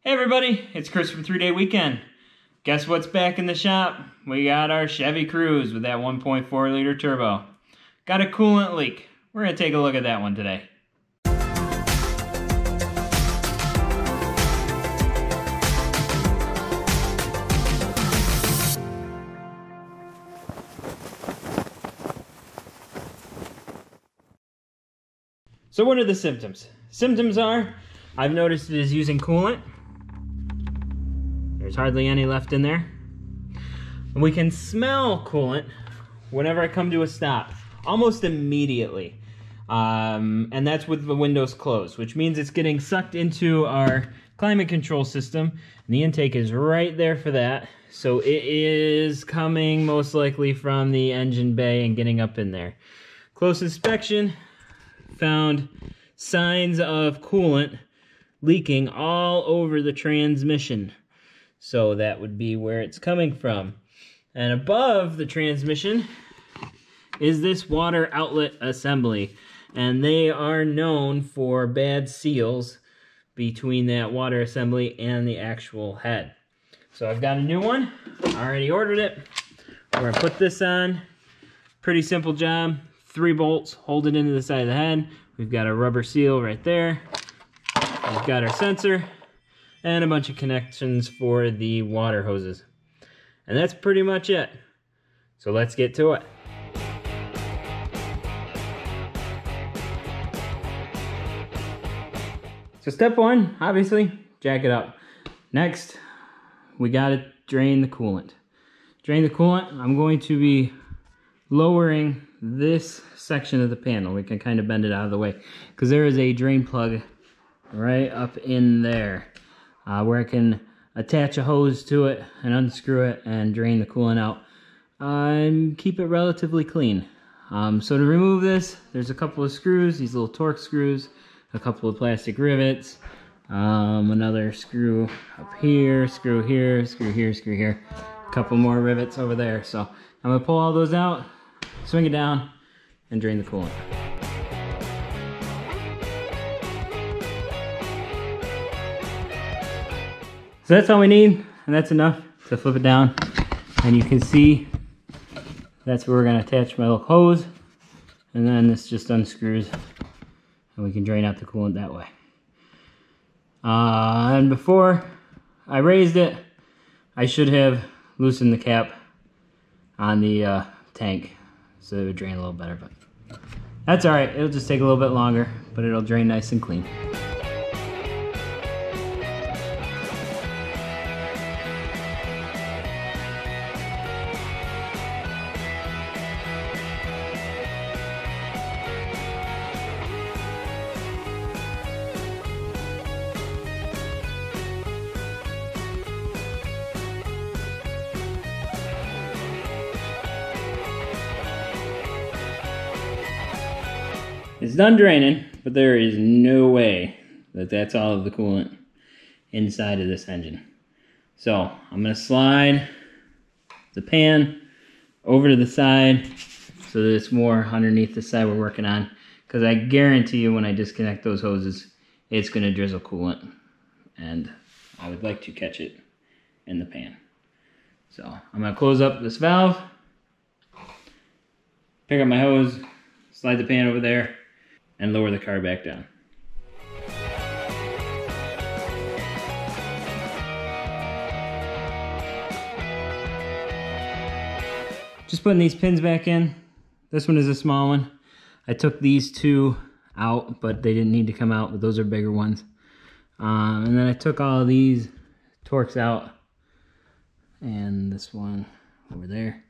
Hey everybody, it's Chris from 3 Day Weekend. Guess what's back in the shop? We got our Chevy Cruze with that 1.4 liter turbo. Got a coolant leak. We're going to take a look at that one today. So what are the symptoms? Symptoms are, I've noticed it is using coolant. There's hardly any left in there. And we can smell coolant whenever I come to a stop, almost immediately. And that's with the windows closed, which means it's getting sucked into our climate control system. And the intake is right there for that. So it is coming most likely from the engine bay and getting up in there. Close inspection found signs of coolant leaking all over the transmission. So that would be where it's coming from. And above the transmission is this water outlet assembly. And they are known for bad seals between that water assembly and the actual head. So I've got a new one. I already ordered it. We're gonna put this on. Pretty simple job. 3 bolts hold it into the side of the head. We've got a rubber seal right there. We've got our sensor and a bunch of connections for the water hoses. And that's pretty much it. So let's get to it. So step 1, obviously, jack it up. Next, we gotta drain the coolant. Drain the coolant, I'm going to be lowering this section of the panel. We can kind of bend it out of the way because there is a drain plug right up in there where I can attach a hose to it and unscrew it and drain the coolant out and keep it relatively clean. So to remove this, there's a couple of screws, these little Torx screws, a couple of plastic rivets, another screw up here, screw here, screw here, screw here, a couple more rivets over there. So I'm gonna pull all those out, swing it down, and drain the coolant. So that's all we need, and that's enough to flip it down. And you can see that's where we're gonna attach my little hose, and then this just unscrews, and we can drain out the coolant that way. And before I raised it, I should have loosened the cap on the tank so it would drain a little better, but that's all right. It'll just take a little bit longer, but it'll drain nice and clean. It's done draining, but there is no way that that's all of the coolant inside of this engine. So I'm going to slide the pan over to the side so that it's more underneath the side we're working on, because I guarantee you when I disconnect those hoses, it's going to drizzle coolant, and I would like to catch it in the pan. So I'm going to close up this valve, pick up my hose, slide the pan over there, and lower the car back down. Just putting these pins back in. This one is a small one. I took these 2 out, but they didn't need to come out, but those are bigger ones. And then I took all of these Torx out, and this one over there.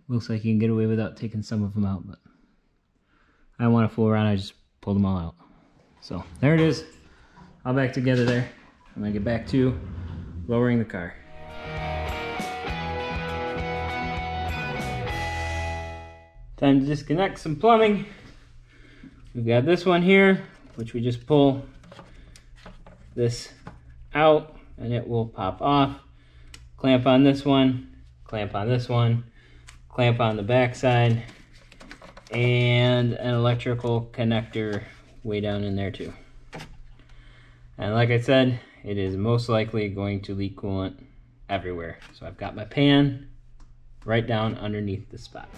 Looks like you can get away without taking some of them out, but I don't want to fool around, I just pulled them all out. So there it is, all back together there. I'm gonna get back to lowering the car. Time to disconnect some plumbing. We've got this one here, which we just pull this out and it will pop off. Clamp on this one, clamp on this one, clamp on the back side, and an electrical connector way down in there too. And like I said, it is most likely going to leak coolant everywhere. So I've got my pan right down underneath the spot.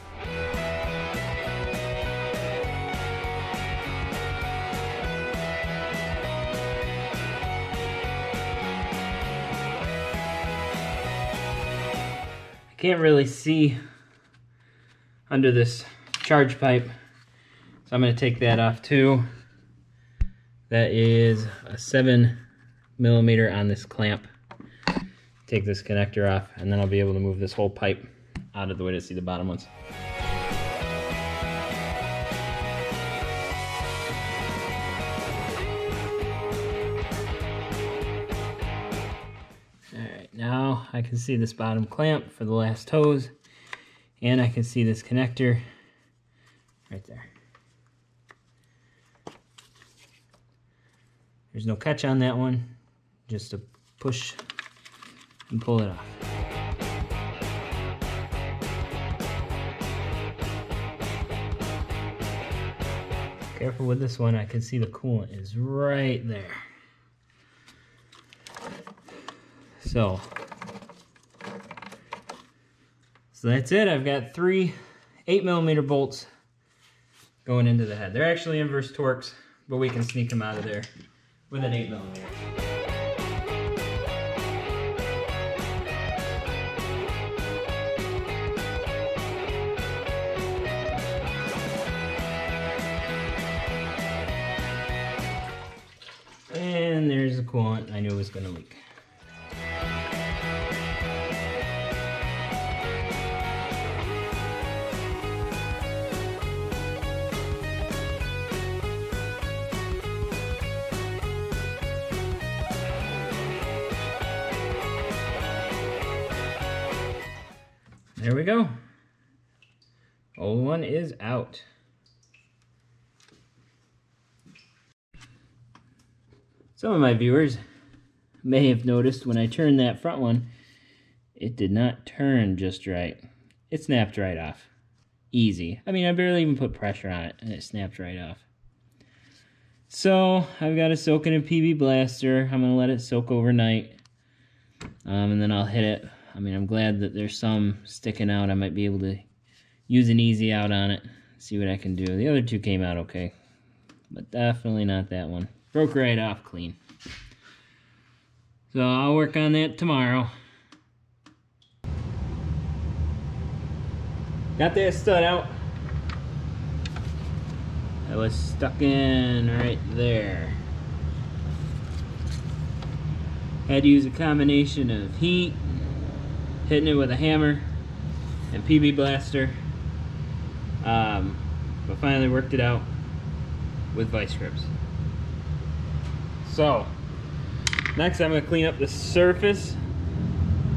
I can't really see under this charge pipe, so I'm going to take that off too. That is a 7mm on this clamp. Take this connector off, and then I'll be able to move this whole pipe out of the way to see the bottom ones. Alright, now I can see this bottom clamp for the last hose, and I can see this connector right there. There's no catch on that one, just a push and pull it off. Careful with this one, I can see the coolant is right there. So that's it. I've got 3 8mm bolts going into the head. They're actually inverse torques, but we can sneak them out of there with an 8mm. And there's the coolant I knew it was going to leak. There we go. Old one is out. Some of my viewers may have noticed when I turned that front one, it did not turn just right. It snapped right off. Easy. I mean, I barely even put pressure on it, and it snapped right off. So, I've got to soak in a PB blaster. I'm going to let it soak overnight, and then I'll hit it. I mean, I'm glad that there's some sticking out. I might be able to use an easy out on it, see what I can do. The other two came out okay, but definitely not that one. Broke right off clean. So I'll work on that tomorrow. Got that stud out. That was stuck in right there. Had to use a combination of heat, hitting it with a hammer, and PB blaster. But finally worked it out with vice grips. So, next I'm going to clean up the surface.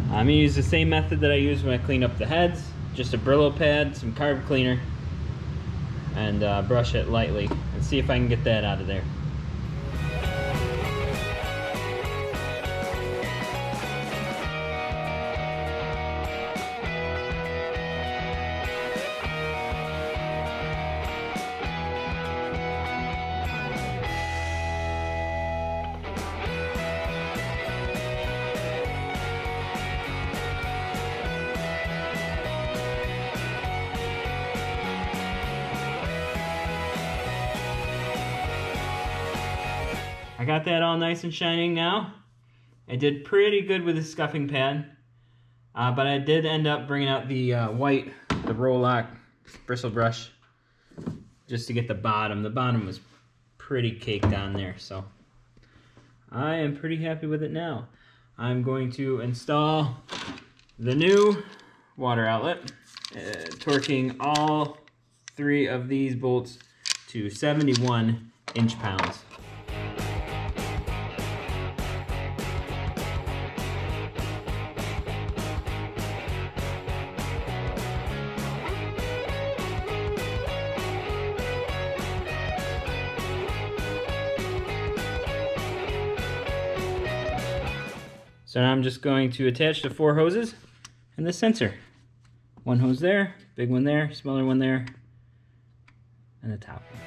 I'm going to use the same method that I use when I clean up the heads. Just a Brillo pad, some carb cleaner, and brush it lightly and see if I can get that out of there. I got that all nice and shining now. I did pretty good with the scuffing pad, but I did end up bringing out the white, the Roll-Lock bristle brush, just to get the bottom. The bottom was pretty caked on there, so I am pretty happy with it now. I'm going to install the new water outlet, torquing all 3 of these bolts to 71 inch-pounds. So now I'm just going to attach the 4 hoses and the sensor. 1 hose there, big one there, smaller one there, and the top one.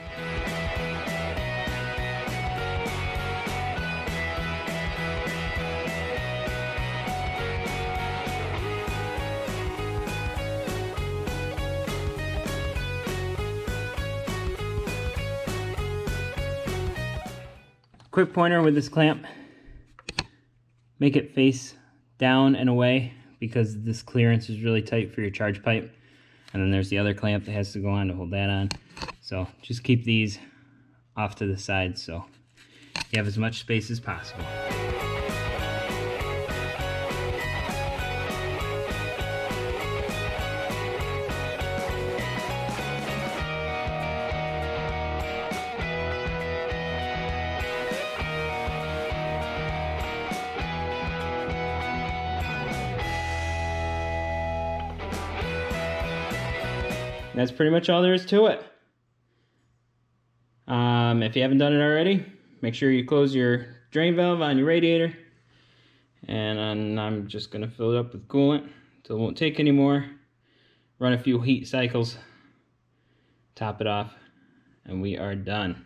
quick pointer with this clamp. Make it face down and away because this clearance is really tight for your charge pipe. And then there's the other clamp that has to go on to hold that on. So just keep these off to the side so you have as much space as possible. That's pretty much all there is to it. If you haven't done it already, make sure you close your drain valve on your radiator. And I'm just going to fill it up with coolant until it won't take any more. Run a few heat cycles, top it off, and we are done.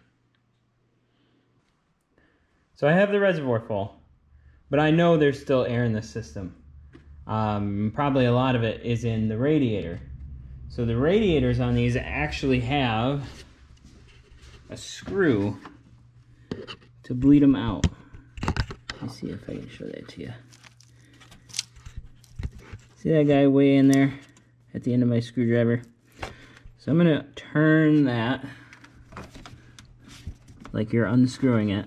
So I have the reservoir full, but I know there's still air in the system. Probably a lot of it is in the radiator. So the radiators on these actually have a screw to bleed them out. Let me see if I can show that to you. See that guy way in there at the end of my screwdriver? So I'm going to turn that like you're unscrewing it.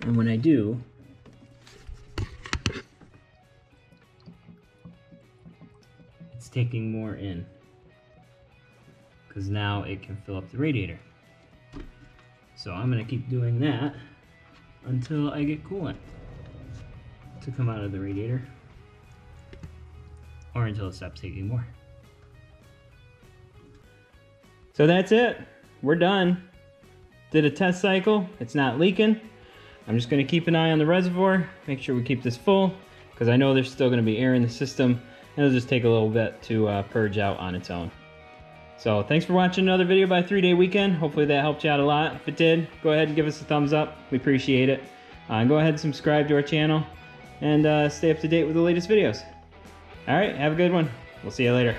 And when I do, it's taking more in because now it can fill up the radiator. So I'm going to keep doing that until I get coolant to come out of the radiator, or until it stops taking more. So that's it. We're done. Did a test cycle. It's not leaking. I'm just going to keep an eye on the reservoir, make sure we keep this full, because I know there's still going to be air in the system, and it'll just take a little bit to purge out on its own. So thanks for watching another video by 3 Day Weekend. Hopefully that helped you out a lot. If it did, go ahead and give us a thumbs up. We appreciate it. Go ahead and subscribe to our channel, and stay up to date with the latest videos. All right, have a good one. We'll see you later.